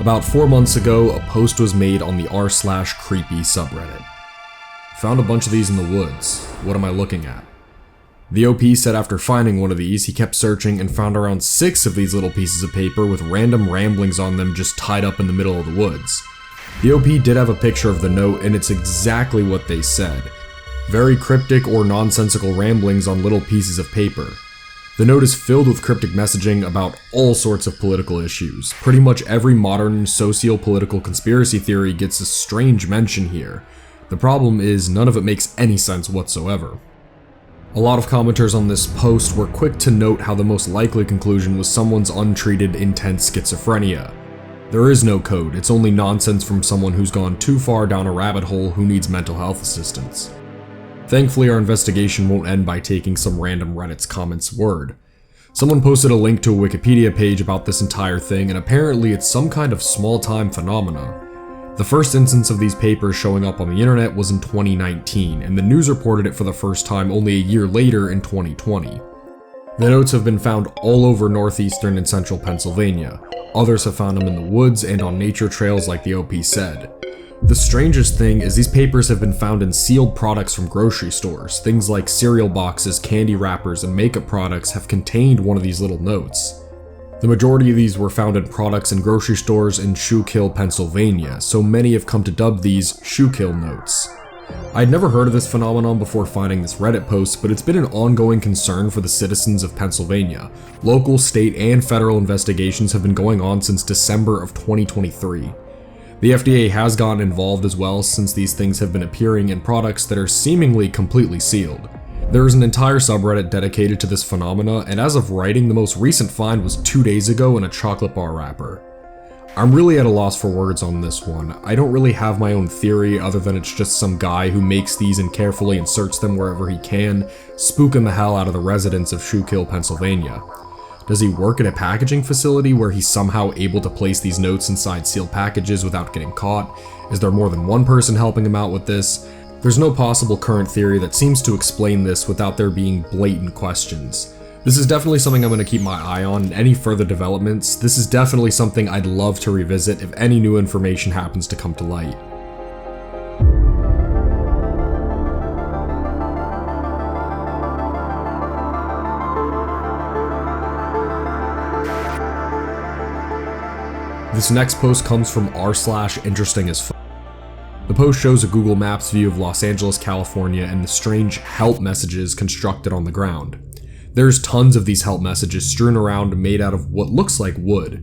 About 4 months ago, a post was made on the r/creepy subreddit. Found a bunch of these in the woods. What am I looking at? The OP said after finding one of these, he kept searching and found around 6 of these little pieces of paper with random ramblings on them just tied up in the middle of the woods. The OP did have a picture of the note, and it's exactly what they said. Very cryptic or nonsensical ramblings on little pieces of paper. The note is filled with cryptic messaging about all sorts of political issues. Pretty much every modern socio-political conspiracy theory gets a strange mention here. The problem is none of it makes any sense whatsoever. A lot of commenters on this post were quick to note how the most likely conclusion was someone's untreated intense schizophrenia. There is no code, it's only nonsense from someone who's gone too far down a rabbit hole who needs mental health assistance. Thankfully, our investigation won't end by taking some random Reddit's comments word. Someone posted a link to a Wikipedia page about this entire thing, and apparently it's some kind of small-time phenomena. The first instance of these papers showing up on the internet was in 2019, and the news reported it for the first time only a year later in 2020. The notes have been found all over northeastern and central Pennsylvania. Others have found them in the woods and on nature trails like the OP said. The strangest thing is these papers have been found in sealed products from grocery stores. Things like cereal boxes, candy wrappers, and makeup products have contained one of these little notes. The majority of these were found in products in grocery stores in Schuylkill, Pennsylvania, so many have come to dub these Schuylkill Notes. I'd never heard of this phenomenon before finding this Reddit post, but it's been an ongoing concern for the citizens of Pennsylvania. Local, state, and federal investigations have been going on since December of 2023. The FDA has gotten involved as well, since these things have been appearing in products that are seemingly completely sealed. There is an entire subreddit dedicated to this phenomena, and as of writing, the most recent find was 2 days ago in a chocolate bar wrapper. I'm really at a loss for words on this one. I don't really have my own theory other than it's just some guy who makes these and carefully inserts them wherever he can, spooking the hell out of the residents of Schuylkill, Pennsylvania. Does he work at a packaging facility where he's somehow able to place these notes inside sealed packages without getting caught? Is there more than one person helping him out with this? There's no possible current theory that seems to explain this without there being blatant questions. This is definitely something I'm going to keep my eye on, and any further developments, this is definitely something I'd love to revisit if any new information happens to come to light. This next post comes from r/interesting as fuck. The post shows a Google Maps view of Los Angeles, California, and the strange help messages constructed on the ground. There's tons of these help messages strewn around made out of what looks like wood.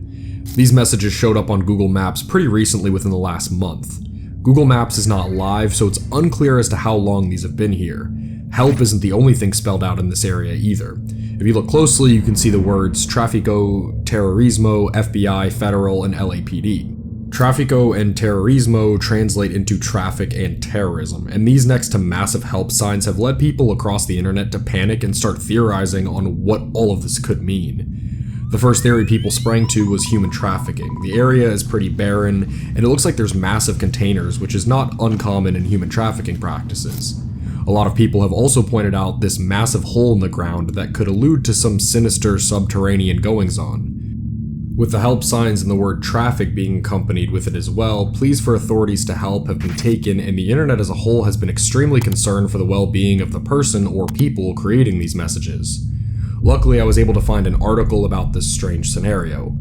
These messages showed up on Google Maps pretty recently within the last month. Google Maps is not live, so it's unclear as to how long these have been here. Help isn't the only thing spelled out in this area either. If you look closely, you can see the words Tráfico, Terrorismo, FBI, Federal, and LAPD. Tráfico and Terrorismo translate into traffic and terrorism, and these next to massive help signs have led people across the internet to panic and start theorizing on what all of this could mean. The first theory people sprang to was human trafficking. The area is pretty barren, and it looks like there's massive containers, which is not uncommon in human trafficking practices. A lot of people have also pointed out this massive hole in the ground that could allude to some sinister subterranean goings-on. With the help signs and the word traffic being accompanied with it as well, pleas for authorities to help have been taken, and the internet as a whole has been extremely concerned for the well-being of the person or people creating these messages. Luckily, I was able to find an article about this strange scenario.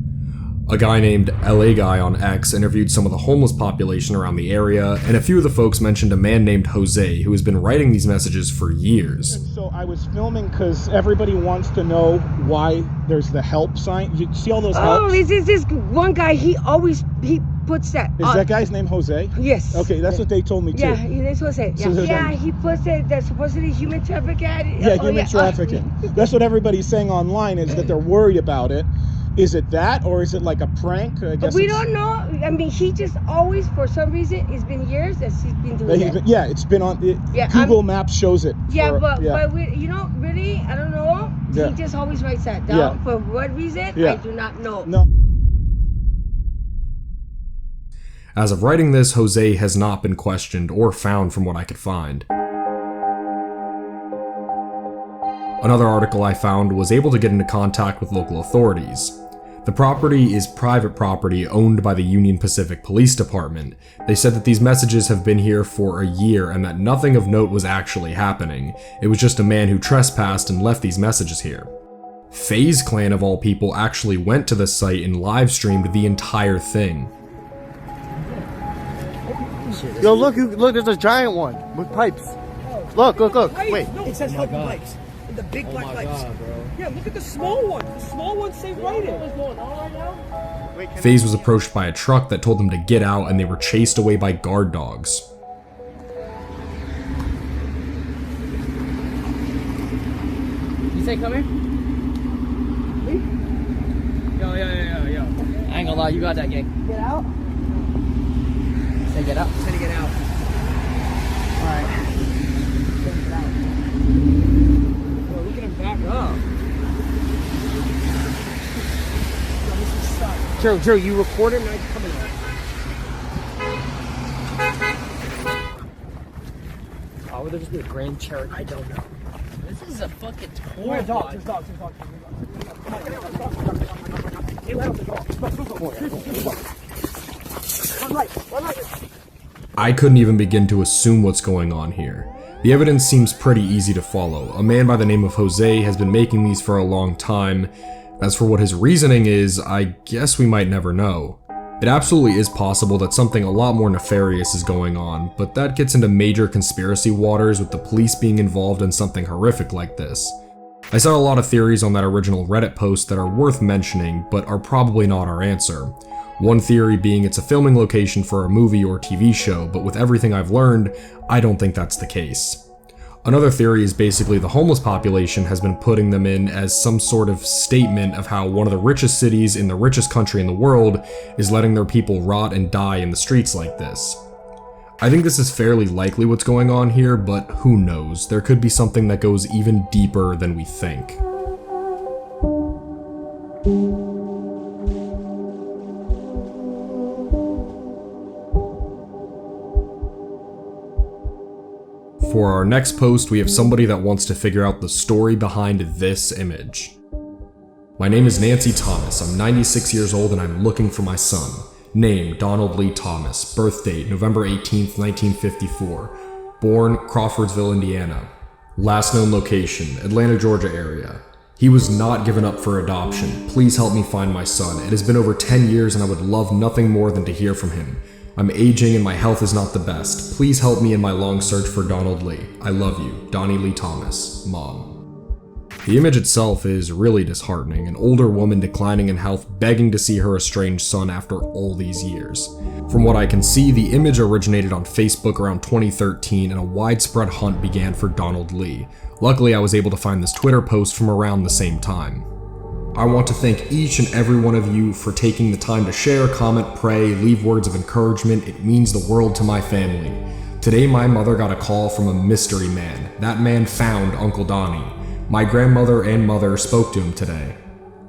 A guy named LA Guy on X interviewed some of the homeless population around the area, and a few of the folks mentioned a man named Jose who has been writing these messages for years. And so I was filming because everybody wants to know why there's the help sign. You see all those helps? Oh, this one guy, he puts that. Is that guy's name Jose? Yes. Okay, that's what they told me too. Yeah, that's Jose. Yeah, So yeah, he puts it, that's supposedly human trafficking. Yeah, human trafficking. That's what everybody's saying online, is that they're worried about it. Is it that, or is it like a prank? I guess we don't know. I mean, he just always, for some reason, it's been years that he's been doing it. Yeah, it's been on. Google Maps shows it. Yeah, but we, really, I don't know. Yeah. He just always writes that down. Yeah. For what reason? Yeah. I do not know. No. As of writing this, Jose has not been questioned or found from what I could find. Another article I found was able to get into contact with local authorities. The property is private property owned by the Union Pacific Police Department. They said that these messages have been here for a year and that nothing of note was actually happening. It was just a man who trespassed and left these messages here. FaZe Clan of all people actually went to the site and live streamed the entire thing. Yo, look, there's a giant one with pipes. Look, wait. It says help pipes. The big black pipes. Yeah, look at the small one. The small one say right in. What's going on right now? FaZe was approached by a truck that told them to get out and they were chased away by guard dogs. You say come here? Yo. I ain't gonna lie, you got that gang. Get out. Say get out. Say to get out. Alright. Get out. Bro, look at him back up. Joe, you recorded and I'm coming out. Oh, would there just be a Grand Cherokee? I don't know. This is a fucking tour. There's dogs. I couldn't even begin to assume what's going on here. The evidence seems pretty easy to follow. A man by the name of Jose has been making these for a long time. As for what his reasoning is, I guess we might never know. It absolutely is possible that something a lot more nefarious is going on, but that gets into major conspiracy waters with the police being involved in something horrific like this. I saw a lot of theories on that original Reddit post that are worth mentioning, but are probably not our answer. One theory being it's a filming location for a movie or TV show, but with everything I've learned, I don't think that's the case. Another theory is basically the homeless population has been putting them in as some sort of statement of how one of the richest cities in the richest country in the world is letting their people rot and die in the streets like this. I think this is fairly likely what's going on here, but who knows, there could be something that goes even deeper than we think. For our next post, we have somebody that wants to figure out the story behind this image. My name is Nancy Thomas, I'm 96 years old and I'm looking for my son. Name, Donald Lee Thomas. Birth date, November 18th, 1954. Born, Crawfordsville, Indiana. Last known location, Atlanta, Georgia area. He was not given up for adoption. Please help me find my son. It has been over 10 years and I would love nothing more than to hear from him. I'm aging and my health is not the best. Please help me in my long search for Donald Lee. I love you, Donnie Lee Thomas, Mom. The image itself is really disheartening, an older woman declining in health begging to see her estranged son after all these years. From what I can see, the image originated on Facebook around 2013 and a widespread hunt began for Donald Lee. Luckily, I was able to find this Twitter post from around the same time. I want to thank each and every one of you for taking the time to share, comment, pray, leave words of encouragement. It means the world to my family. Today my mother got a call from a mystery man. That man found Uncle Donnie. My grandmother and mother spoke to him today.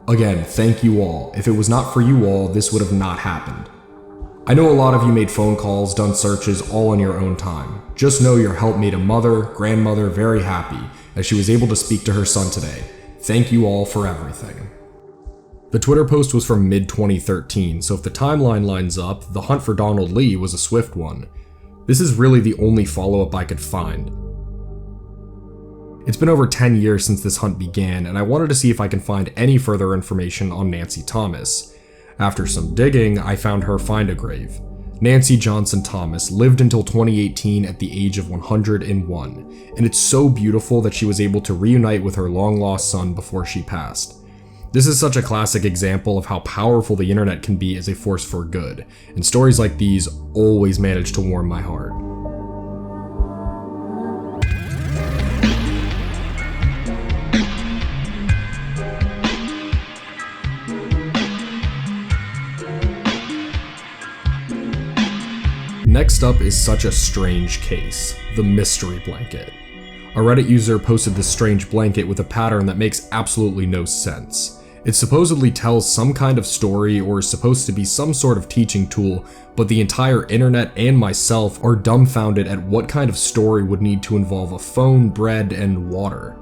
Again, thank you all. If it was not for you all, this would have not happened. I know a lot of you made phone calls, done searches, all in your own time. Just know your help made a mother, grandmother very happy as she was able to speak to her son today. Thank you all for everything. The Twitter post was from mid-2013, so if the timeline lines up, the hunt for Donald Lee was a swift one. This is really the only follow-up I could find. It's been over 10 years since this hunt began, and I wanted to see if I can find any further information on Nancy Thomas. After some digging, I found her find-a-grave. Nancy Johnson Thomas lived until 2018 at the age of 101, and it's so beautiful that she was able to reunite with her long-lost son before she passed. This is such a classic example of how powerful the internet can be as a force for good, and stories like these always manage to warm my heart. Next up is such a strange case, the mystery blanket. A Reddit user posted this strange blanket with a pattern that makes absolutely no sense. It supposedly tells some kind of story or is supposed to be some sort of teaching tool, but the entire internet and myself are dumbfounded at what kind of story would need to involve a phone, bread, and water.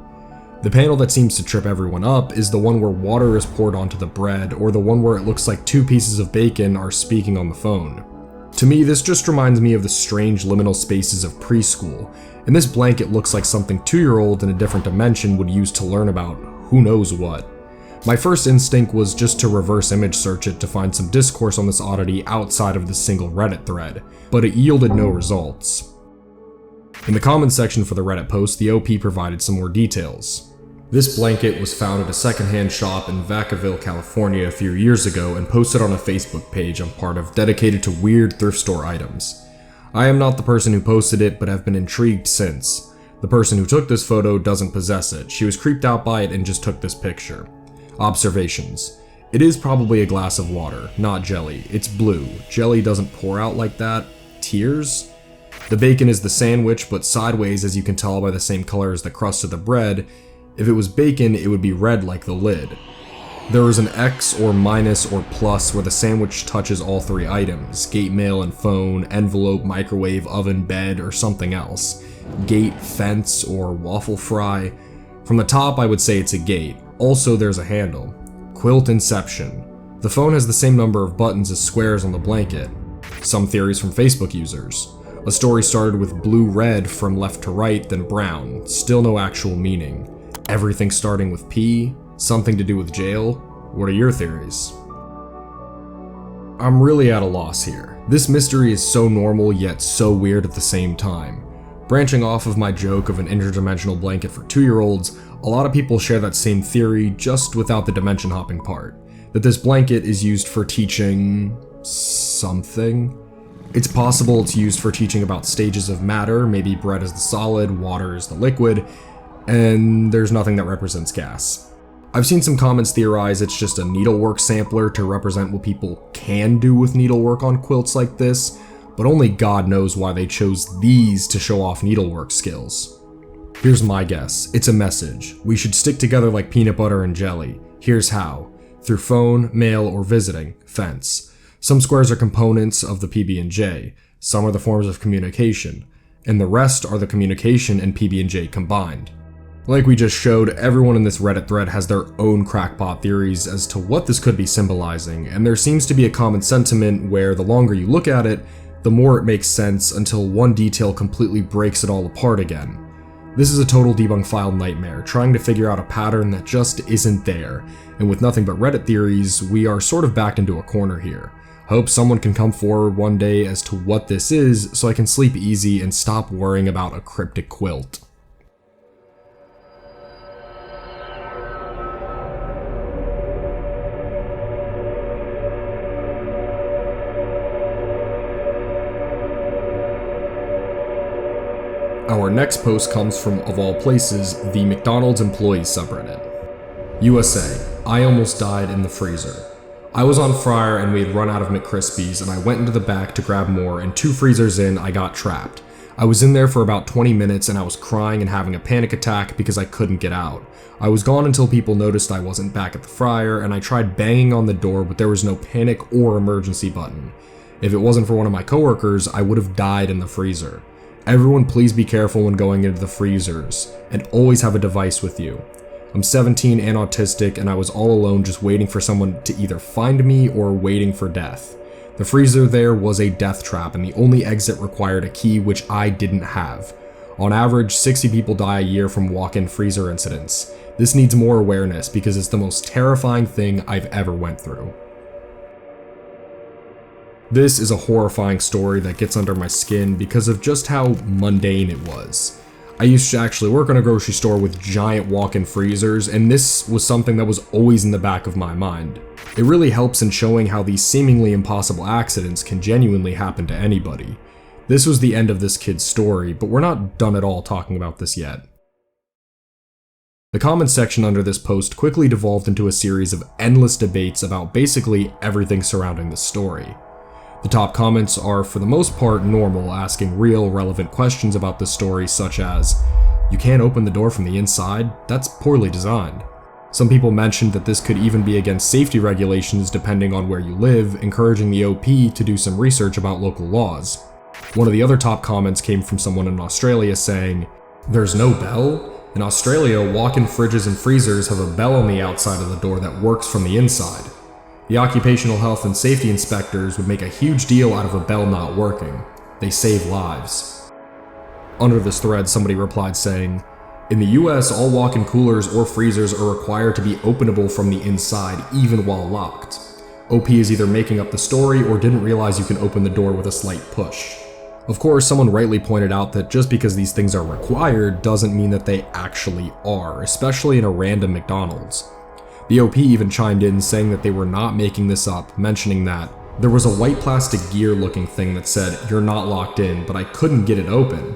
The panel that seems to trip everyone up is the one where water is poured onto the bread, or the one where it looks like two pieces of bacon are speaking on the phone. To me, this just reminds me of the strange liminal spaces of preschool, and this blanket looks like something 2-year-olds in a different dimension would use to learn about who knows what. My first instinct was just to reverse image search it to find some discourse on this oddity outside of the single Reddit thread, but it yielded no results. In the comments section for the Reddit post, the OP provided some more details. This blanket was found at a secondhand shop in Vacaville, California a few years ago and posted on a Facebook page I'm part of dedicated to weird thrift store items. I am not the person who posted it, but have been intrigued since. The person who took this photo doesn't possess it. She was creeped out by it and just took this picture. Observations. It is probably a glass of water, not jelly. It's blue. Jelly doesn't pour out like that. Tears? The bacon is the sandwich, but sideways, as you can tell by the same color as the crust of the bread. If it was bacon, it would be red like the lid. There is an X or minus or plus where the sandwich touches all three items: gate mail and phone, envelope, microwave, oven, bed, or something else. Gate, fence, or waffle fry. From the top, I would say it's a gate. Also, there's a handle. Quilt inception. The phone has the same number of buttons as squares on the blanket. Some theories from Facebook users. A story started with blue-red from left to right, then brown. Still no actual meaning. Everything starting with P? Something to do with jail? What are your theories? I'm really at a loss here. This mystery is so normal yet so weird at the same time. Branching off of my joke of an interdimensional blanket for 2-year-olds, a lot of people share that same theory just without the dimension hopping part. That this blanket is used for teaching something. It's possible it's used for teaching about stages of matter, maybe bread is the solid, water is the liquid, and there's nothing that represents gas. I've seen some comments theorize it's just a needlework sampler to represent what people can do with needlework on quilts like this, but only God knows why they chose these to show off needlework skills. Here's my guess. It's a message. We should stick together like peanut butter and jelly. Here's how. Through phone, mail, or visiting. Fence. Some squares are components of the PB&J. Some are the forms of communication. And the rest are the communication and PB&J combined. Like we just showed, everyone in this Reddit thread has their own crackpot theories as to what this could be symbolizing, and there seems to be a common sentiment where the longer you look at it, the more it makes sense until one detail completely breaks it all apart again. This is a total debunk file nightmare, trying to figure out a pattern that just isn't there, and with nothing but Reddit theories, we are sort of backed into a corner here. I hope someone can come forward one day as to what this is so I can sleep easy and stop worrying about a cryptic quilt. Our next post comes from, of all places, the McDonald's employees subreddit. USA, I almost died in the freezer. I was on Fryer and we had run out of McCrispies and I went into the back to grab more, and 2 freezers in, I got trapped. I was in there for about 20 minutes and I was crying and having a panic attack because I couldn't get out. I was gone until people noticed I wasn't back at the Fryer, and I tried banging on the door, but there was no panic or emergency button. If it wasn't for one of my coworkers, I would have died in the freezer. Everyone please be careful when going into the freezers, and always have a device with you. I'm 17 and autistic, and I was all alone just waiting for someone to either find me or waiting for death. The freezer there was a death trap, and the only exit required a key, which I didn't have. On average, 60 people die a year from walk-in freezer incidents. This needs more awareness because it's the most terrifying thing I've ever went through. This is a horrifying story that gets under my skin because of just how mundane it was. I used to actually work in a grocery store with giant walk-in freezers, and this was something that was always in the back of my mind. It really helps in showing how these seemingly impossible accidents can genuinely happen to anybody. This was the end of this kid's story, but we're not done at all talking about this yet. The comments section under this post quickly devolved into a series of endless debates about basically everything surrounding the story. The top comments are for the most part normal, asking real, relevant questions about the story, such as, "You can't open the door from the inside? That's poorly designed." Some people mentioned that this could even be against safety regulations depending on where you live, encouraging the OP to do some research about local laws. One of the other top comments came from someone in Australia saying, "There's no bell? In Australia, walk-in fridges and freezers have a bell on the outside of the door that works from the inside. The occupational health and safety inspectors would make a huge deal out of a bell not working. They save lives. Under this thread, somebody replied saying, "In the US, all walk-in coolers or freezers are required to be openable from the inside, even while locked. OP is either making up the story or didn't realize you can open the door with a slight push." Of course, someone rightly pointed out that just because these things are required doesn't mean that they actually are, especially in a random McDonald's. The OP even chimed in saying that they were not making this up, mentioning that there was a white plastic gear looking thing that said, "You're not locked in," but I couldn't get it open.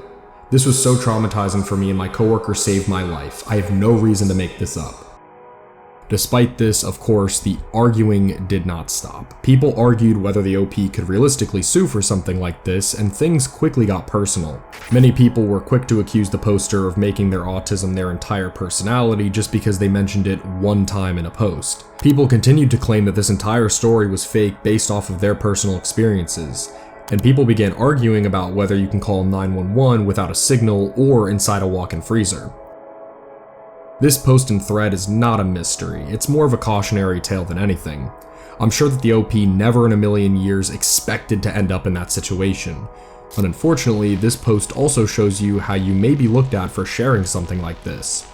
This was so traumatizing for me and my coworker saved my life. I have no reason to make this up. Despite this, of course, the arguing did not stop. People argued whether the OP could realistically sue for something like this, and things quickly got personal. Many people were quick to accuse the poster of making their autism their entire personality just because they mentioned it one time in a post. People continued to claim that this entire story was fake based off of their personal experiences, and people began arguing about whether you can call 911 without a signal or inside a walk-in freezer. This post and thread is not a mystery, it's more of a cautionary tale than anything. I'm sure that the OP never in a million years expected to end up in that situation. But unfortunately, this post also shows you how you may be looked at for sharing something like this.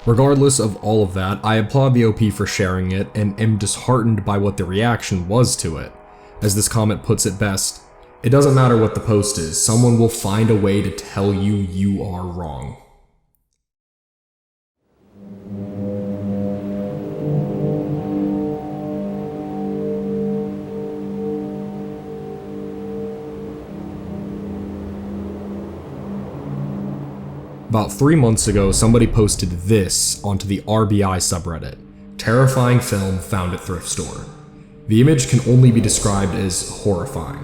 Regardless of all of that, I applaud the OP for sharing it and am disheartened by what the reaction was to it. As this comment puts it best, "It doesn't matter what the post is, someone will find a way to tell you you are wrong." About 3 months ago, somebody posted this onto the RBI subreddit. "Terrifying film found at thrift store." The image can only be described as horrifying.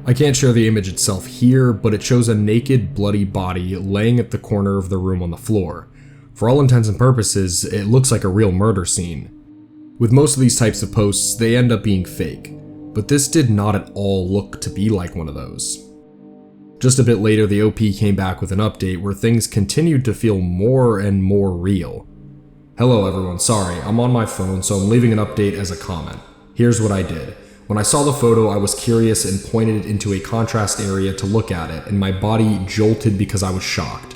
I can't share the image itself here, but it shows a naked, bloody body laying at the corner of the room on the floor. For all intents and purposes, it looks like a real murder scene. With most of these types of posts, they end up being fake, but this did not at all look to be like one of those. Just a bit later, the OP came back with an update where things continued to feel more and more real. "Hello everyone, sorry, I'm on my phone, so I'm leaving an update as a comment. Here's what I did. When I saw the photo, I was curious and pointed it into a contrast area to look at it, and my body jolted because I was shocked.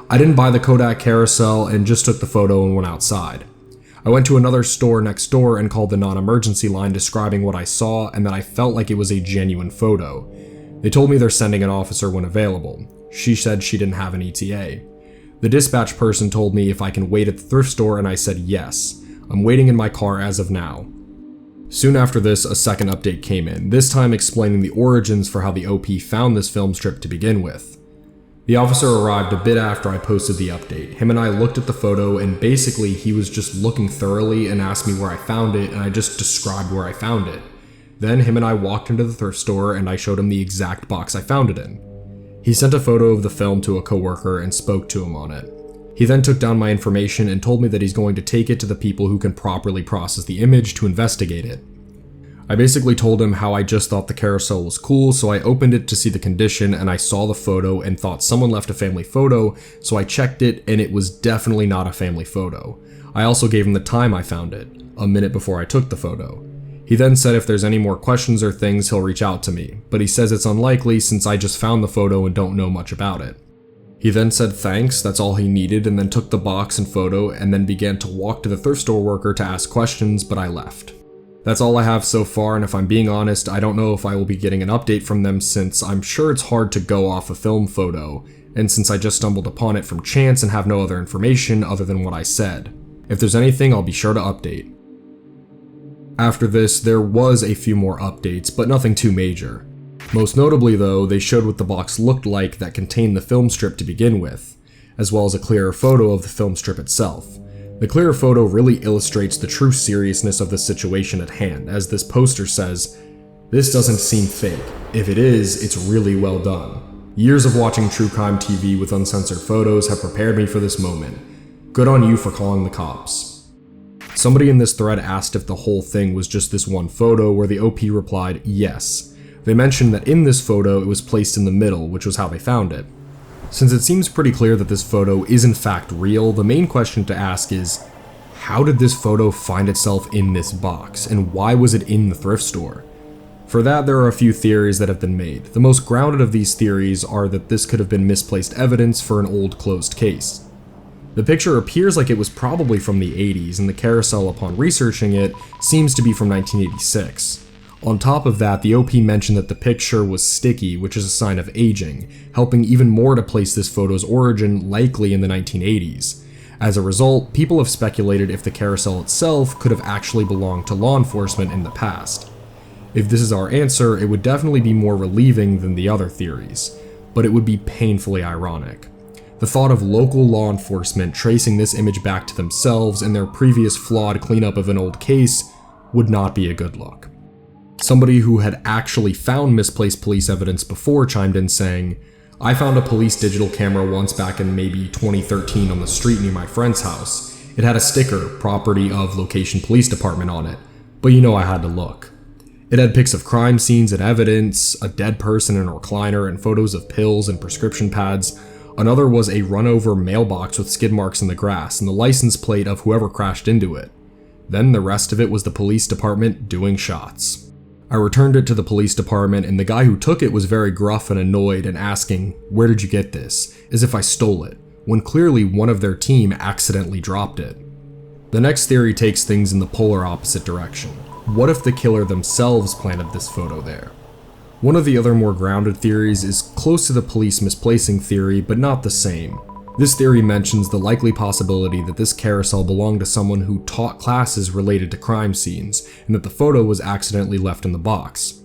I didn't buy the Kodak carousel and just took the photo and went outside. I went to another store next door and called the non-emergency line describing what I saw and that I felt like it was a genuine photo. They told me they're sending an officer when available. She said she didn't have an ETA. The dispatch person told me if I can wait at the thrift store and I said yes. I'm waiting in my car as of now." Soon after this, a second update came in, this time explaining the origins for how the OP found this film strip to begin with. The officer arrived a bit after I posted the update. Him and I looked at the photo and basically he was just looking thoroughly and asked me where I found it and I just described where I found it. Then him and I walked into the thrift store and I showed him the exact box I found it in. He sent a photo of the film to a coworker and spoke to him on it. He then took down my information and told me that he's going to take it to the people who can properly process the image to investigate it. I basically told him how I just thought the carousel was cool, so I opened it to see the condition and I saw the photo and thought someone left a family photo, so I checked it and it was definitely not a family photo. I also gave him the time I found it, a minute before I took the photo. He then said if there's any more questions or things, he'll reach out to me, but he says it's unlikely since I just found the photo and don't know much about it. He then said thanks, that's all he needed, and then took the box and photo and then began to walk to the thrift store worker to ask questions, but I left. That's all I have so far, and if I'm being honest, I don't know if I will be getting an update from them since I'm sure it's hard to go off a film photo, and since I just stumbled upon it from chance and have no other information other than what I said. If there's anything, I'll be sure to update. After this, there was a few more updates, but nothing too major. Most notably though, they showed what the box looked like that contained the film strip to begin with, as well as a clearer photo of the film strip itself. The clearer photo really illustrates the true seriousness of the situation at hand, as this poster says, "This doesn't seem fake. If it is, it's really well done. Years of watching true crime TV with uncensored photos have prepared me for this moment. Good on you for calling the cops." Somebody in this thread asked if the whole thing was just this one photo, where the OP replied, yes. They mentioned that in this photo it was placed in the middle, which was how they found it. Since it seems pretty clear that this photo is in fact real, the main question to ask is, how did this photo find itself in this box, and why was it in the thrift store? For that, there are a few theories that have been made. The most grounded of these theories are that this could have been misplaced evidence for an old closed case. The picture appears like it was probably from the 80s, and the carousel, upon researching it, seems to be from 1986. On top of that, the OP mentioned that the picture was sticky, which is a sign of aging, helping even more to place this photo's origin likely in the 1980s. As a result, people have speculated if the carousel itself could have actually belonged to law enforcement in the past. If this is our answer, it would definitely be more relieving than the other theories, but it would be painfully ironic. The thought of local law enforcement tracing this image back to themselves and their previous flawed cleanup of an old case would not be a good look. Somebody who had actually found misplaced police evidence before chimed in saying, "I found a police digital camera once back in maybe 2013 on the street near my friend's house. It had a sticker, property of location police department on it, but you know I had to look. It had pics of crime scenes and evidence, a dead person in a recliner, and photos of pills and prescription pads. Another was a run-over mailbox with skid marks in the grass and the license plate of whoever crashed into it. Then the rest of it was the police department doing shots." I returned it to the police department, and the guy who took it was very gruff and annoyed and asking, "Where did you get this?" as if I stole it, when clearly one of their team accidentally dropped it. The next theory takes things in the polar opposite direction. What if the killer themselves planted this photo there? One of the other more grounded theories is close to the police misplacing theory, but not the same. This theory mentions the likely possibility that this carousel belonged to someone who taught classes related to crime scenes, and that the photo was accidentally left in the box.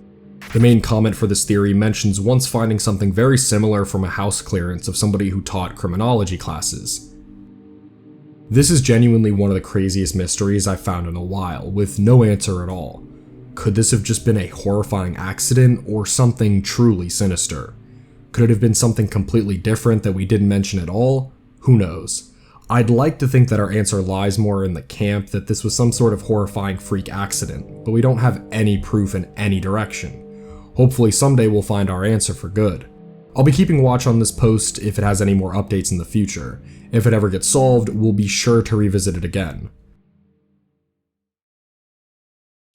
The main comment for this theory mentions once finding something very similar from a house clearance of somebody who taught criminology classes. This is genuinely one of the craziest mysteries I've found in a while, with no answer at all. Could this have just been a horrifying accident, or something truly sinister? Could it have been something completely different that we didn't mention at all? Who knows? I'd like to think that our answer lies more in the camp that this was some sort of horrifying freak accident, but we don't have any proof in any direction. Hopefully someday we'll find our answer for good. I'll be keeping watch on this post if it has any more updates in the future. If it ever gets solved, we'll be sure to revisit it again.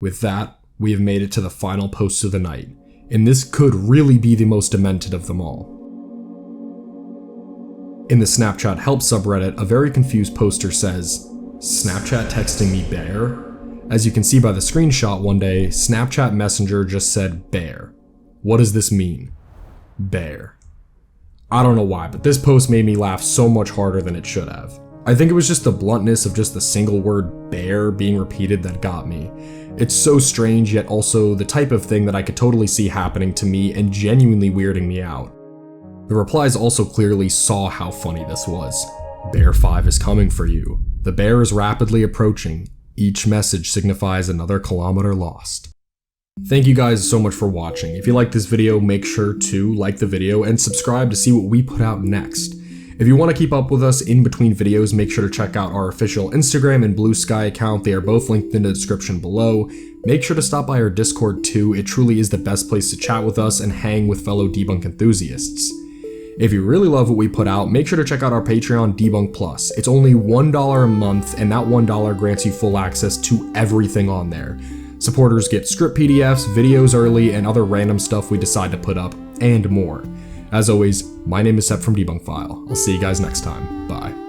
With that, we have made it to the final post of the night, and this could really be the most demented of them all. In the Snapchat help subreddit, a very confused poster says, "Snapchat texting me bear?" As you can see by the screenshot one day, Snapchat Messenger just said bear. What does this mean? Bear. I don't know why, but this post made me laugh so much harder than it should have. I think it was just the bluntness of just the single word bear being repeated that got me. It's so strange, yet also the type of thing that I could totally see happening to me and genuinely weirding me out. The replies also clearly saw how funny this was. Bear 5 is coming for you. The bear is rapidly approaching. Each message signifies another kilometer lost. Thank you guys so much for watching. If you liked this video, make sure to like the video and subscribe to see what we put out next. If you want to keep up with us in between videos, make sure to check out our official Instagram and Blue Sky account. They are both linked in the description below. Make sure to stop by our Discord too. It truly is the best place to chat with us and hang with fellow debunk enthusiasts. If you really love what we put out, make sure to check out our Patreon Debunk Plus. It's only $1 a month, and that $1 grants you full access to everything on there. Supporters get script PDFs, videos early, and other random stuff we decide to put up, and more. As always, my name is Sep from Debunk File. I'll see you guys next time. Bye.